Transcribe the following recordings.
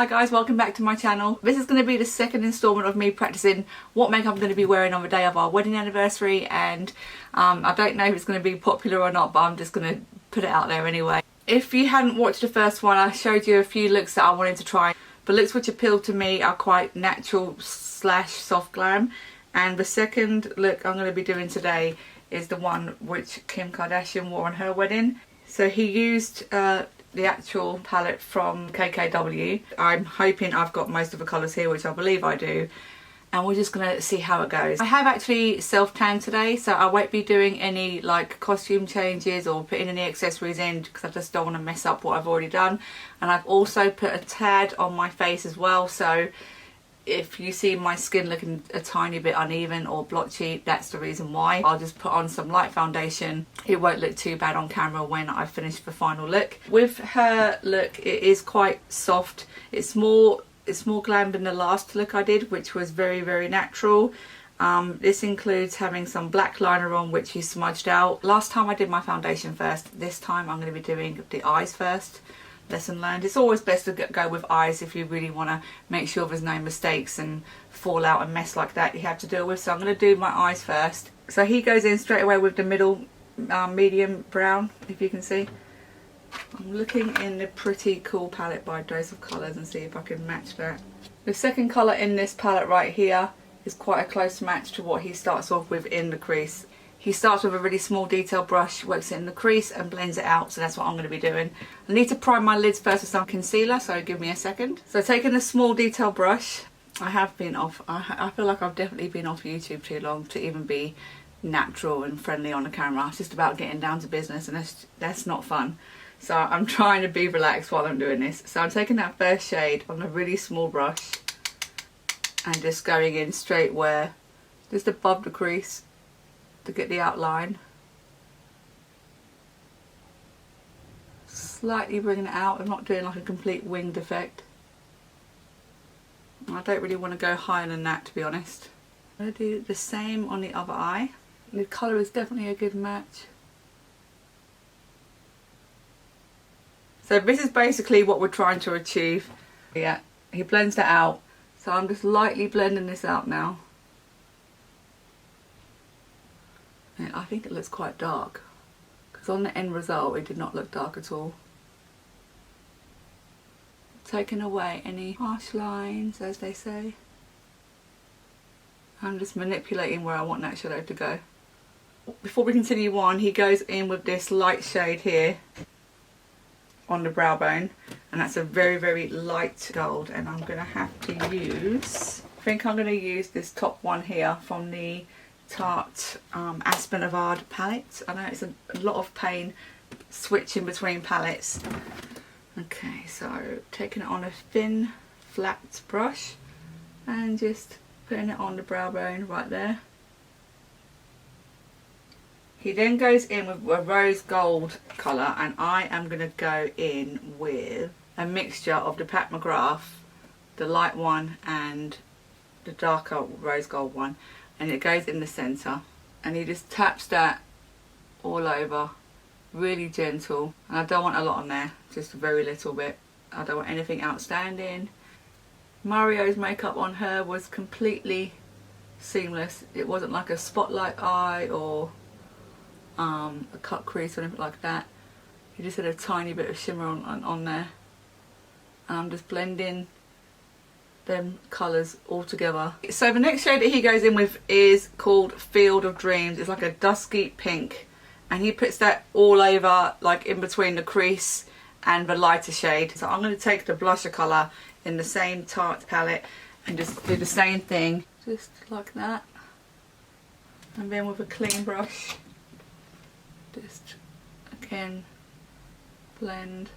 Hi guys, welcome back to my channel. This is going to be the second instalment of me practicing what makeup I'm going to be wearing on the day of our wedding anniversary, and I don't know if it's going to be popular or not, but I'm just going to put it out there anyway. If you hadn't watched the first one, I showed you a few looks that I wanted to try. The looks which appealed to me are quite natural / soft glam, and the second look I'm going to be doing today is the one which Kim Kardashian wore on her wedding. So he used the actual palette from KKW. I'm hoping I've got most of the colours here, which I believe I do, and we're just gonna see how it goes. I have actually self-tanned today, so I won't be doing any like costume changes or putting any accessories in because I just don't want to mess up what I've already done. And I've also put a tad on my face as well, so if you see my skin looking a tiny bit uneven or blotchy, that's the reason why. I'll just put on some light foundation. It won't look too bad on camera when I finish the final look. With her look, it is quite soft. It's more glam than the last look I did, which was very natural. This includes having some black liner on, which he smudged out. Last time I did my foundation first. This time I'm going to be doing the eyes first. Lesson learned. It's always best to go with eyes if you really want to make sure there's no mistakes and fallout and mess like that you have to deal with. So I'm going to do my eyes first. So he goes in straight away with the middle medium brown, if you can see. I'm looking in the Pretty Cool palette by Dose of Colours and see if I can match that. The second colour in this palette right here is quite a close match to what he starts off with in the crease. He starts with a really small detail brush, works it in the crease and blends it out, so that's what I'm going to be doing. I need to prime my lids first with some concealer, so give me a second. So taking a small detail brush, I have been off, I feel like I've definitely been off YouTube too long to even be natural and friendly on the camera. It's just about getting down to business, and that's not fun. So I'm trying to be relaxed while I'm doing this. So I'm taking that first shade on a really small brush and just going in straight where, just above the crease, to get the outline. Slightly bringing it out. I'm not doing like a complete winged effect. I don't really want to go higher than that, to be honest. I'm going to do the same on the other eye. The colour is definitely a good match. So this is basically what we're trying to achieve. Yeah, he blends that out. So I'm just lightly blending this out now. I think it looks quite dark, because on the end result it did not look dark at all. Taking away any harsh lines, as they say. I'm just manipulating where I want that shadow to go. Before we continue on, he goes in with this light shade here on the brow bone, and that's a very light gold, and I'm going to have to use, I think I'm going to use this top one here from the Tarte Aspen Avard palette. I know it's a lot of pain switching between palettes. Okay, so taking it on a thin flat brush and just putting it on the brow bone right there. He then goes in with a rose gold colour, and I am going to go in with a mixture of the Pat McGrath, the light one and the darker rose gold one. And it goes in the centre, and he just taps that all over, really gentle. And I don't want a lot on there, just a very little bit. I don't want anything outstanding. Mario's makeup on her was completely seamless. It wasn't like a spotlight eye or a cut crease or anything like that. He just had a tiny bit of shimmer on there. And I'm just blending them colours all together. So the next shade that he goes in with is called Field of Dreams. It's like a dusky pink, and he puts that all over, like in between the crease and the lighter shade. So I'm going to take the blusher colour in the same Tarte palette and just do the same thing, just like that, and then with a clean brush just again blend.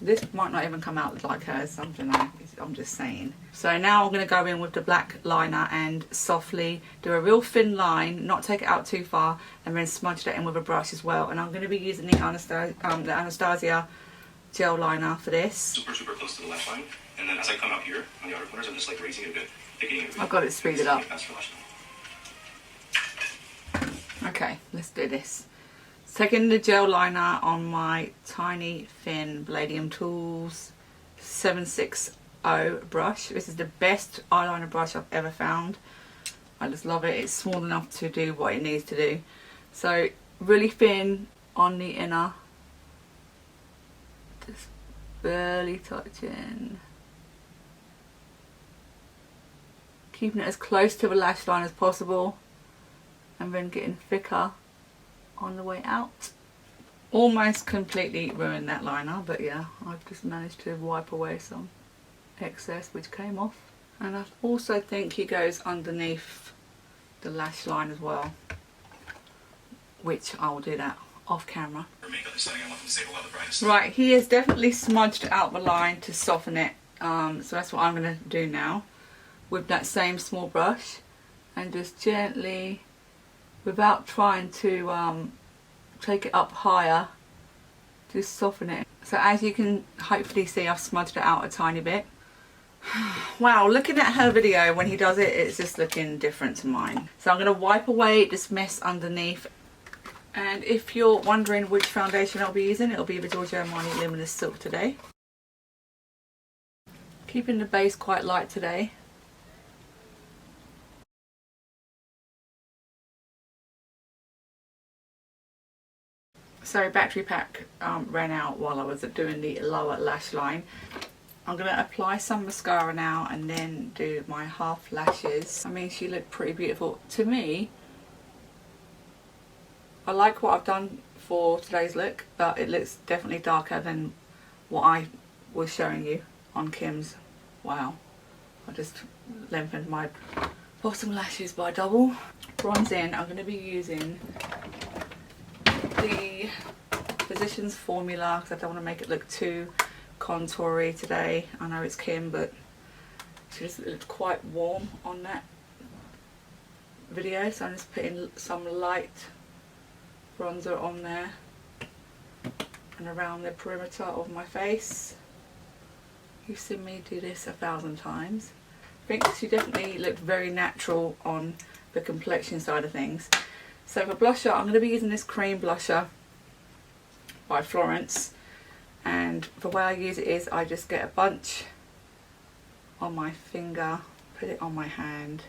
This might not even come out like hers, something like, I'm just saying. So now I'm going to go in with the black liner and softly do a real thin line, not take it out too far, and then smudge that in with a brush as well. And I'm going to be using the Anastasia gel liner for this. Super close to the lash line, and then as I come out here on the outer corners, I'm just like raising it a bit, picking it. I've got it speeded up. Okay, let's do this. Taking the gel liner on my tiny thin Palladium Tools 760 brush. This is the best eyeliner brush I've ever found. I just love it. It's small enough to do what it needs to do. So really thin on the inner, just barely touching, keeping it as close to the lash line as possible, and then getting thicker on the way out. Almost completely ruined that liner, but yeah, I've just managed to wipe away some excess which came off. And I also think he goes underneath the lash line as well, which I will do that off camera. Right, he has definitely smudged out the line to soften it, so that's what I'm going to do now with that same small brush, and just gently, without trying to take it up higher, just soften it. So as you can hopefully see, I've smudged it out a tiny bit. Wow, looking at her video when he does it, it's just looking different to mine. So I'm going to wipe away this mess underneath. And if you're wondering which foundation I'll be using, it'll be the Giorgio Armani Luminous Silk today. Keeping the base quite light today. So battery pack ran out while I was doing the lower lash line. I'm going to apply some mascara now and then do my half lashes. I mean, she looked pretty beautiful. To me, I like what I've done for today's look, but it looks definitely darker than what I was showing you on Kim's. Wow, I just lengthened my bottom lashes by double. Bronze in, I'm going to be using the Physicians Formula because I don't want to make it look too contoury today. I know it's Kim, but she just looked quite warm on that video, so I'm just putting some light bronzer on there and around the perimeter of my face. You've seen me do this 1,000 times. I think she definitely looked very natural on the complexion side of things. So for blusher, I'm going to be using this cream blusher by Florence, and the way I use it is I just get a bunch on my finger, put it on my hand.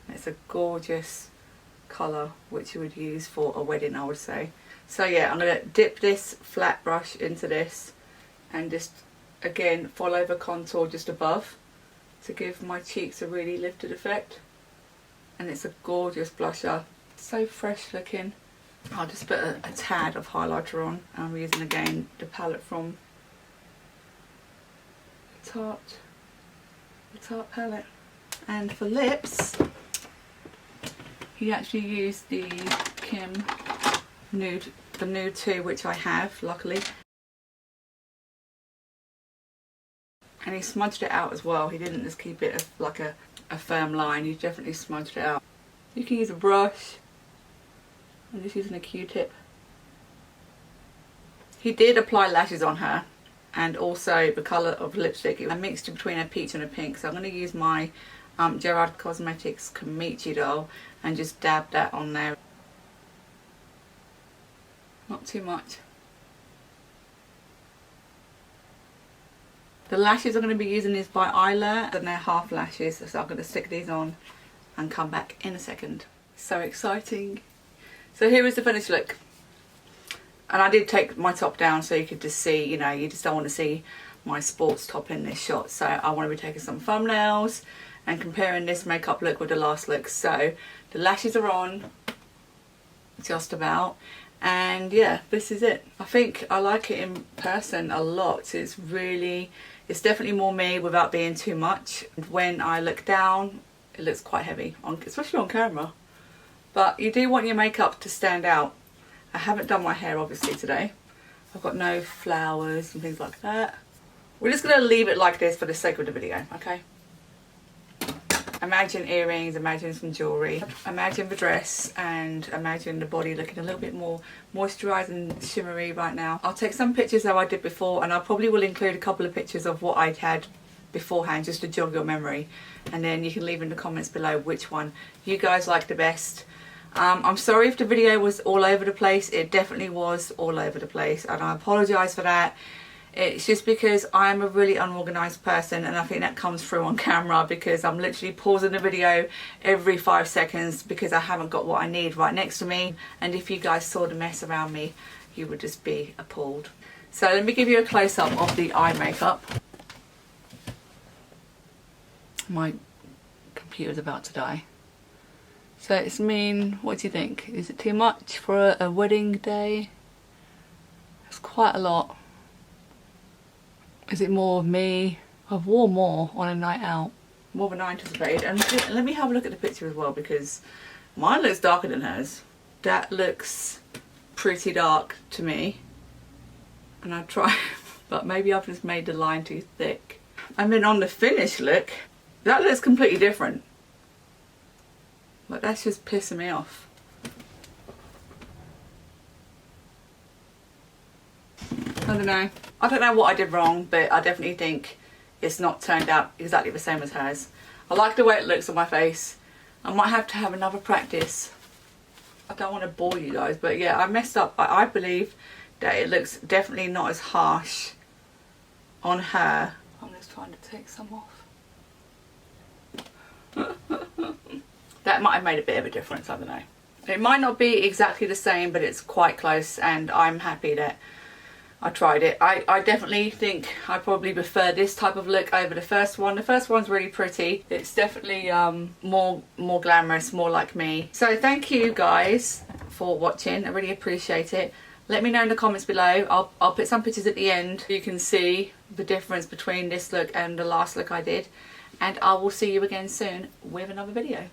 It's a gorgeous colour which you would use for a wedding, I would say. So yeah, I'm going to dip this flat brush into this and just again follow the contour just above to give my cheeks a really lifted effect. And it's a gorgeous blusher, so fresh looking. I'll just put a tad of highlighter on. I'm using again the palette from the Tarte palette. And for lips, he actually used the Kim nude, the nude 2, which I have luckily, and he smudged it out as well. He didn't just keep it like a firm line, he definitely smudged it out. You can use a brush. I'm just using a Q-tip. He did apply lashes on her, and also the colour of lipstick, a mixture between a peach and a pink. So I'm going to use my Gerard Cosmetics Kamichi doll and just dab that on there. Not too much. The lashes I'm going to be using is by Eyelure, and they're half lashes, so I'm going to stick these on and come back in a second. So exciting. So here is the finished look. And I did take my top down so you could just see, you know, you just don't want to see my sports top in this shot. So I want to be taking some thumbnails and comparing this makeup look with the last look. So the lashes are on, just about. And yeah, this is it. I think I like it in person a lot. It's definitely more me without being too much. When I look down, it looks quite heavy, especially on camera. But you do want your makeup to stand out. I haven't done my hair obviously today. I've got no flowers and things like that. We're just going to leave it like this for the sake of the video, okay? Imagine earrings, imagine some jewellery, imagine the dress, and imagine the body looking a little bit more moisturised and shimmery right now. I'll take some pictures how I did before, and I probably will include a couple of pictures of what I'd had beforehand just to jog your memory. And then you can leave in the comments below which one you guys like the best. I'm sorry if the video was all over the place. It definitely was all over the place, and I apologise for that. It's just because I'm a really unorganised person, and I think that comes through on camera because I'm literally pausing the video every 5 seconds because I haven't got what I need right next to me. And if you guys saw the mess around me, you would just be appalled. So let me give you a close-up of the eye makeup. My computer's about to die. So it's mean, what do you think? Is it too much for a wedding day? It's quite a lot. Is it more of me? I've worn more on a night out. More than I anticipated. And let me have a look at the picture as well, because mine looks darker than hers. That looks pretty dark to me. And I try, but maybe I've just made the line too thick. And then on the finished look, that looks completely different. But that's just pissing me off. I don't know. I don't know what I did wrong, but I definitely think it's not turned out exactly the same as hers. I like the way it looks on my face. I might have to have another practice. I don't want to bore you guys, but yeah, I messed up. I believe that it looks definitely not as harsh on her. I'm just trying to take some off. That might have made a bit of a difference, I don't know. It might not be exactly the same, but it's quite close, and I'm happy that I tried it. I definitely think I probably prefer this type of look over the first one. The first one's really pretty. It's definitely more glamorous, more like me. So thank you guys for watching. I really appreciate it. Let me know in the comments below. I'll put some pictures at the end so you can see the difference between this look and the last look I did. And I will see you again soon with another video.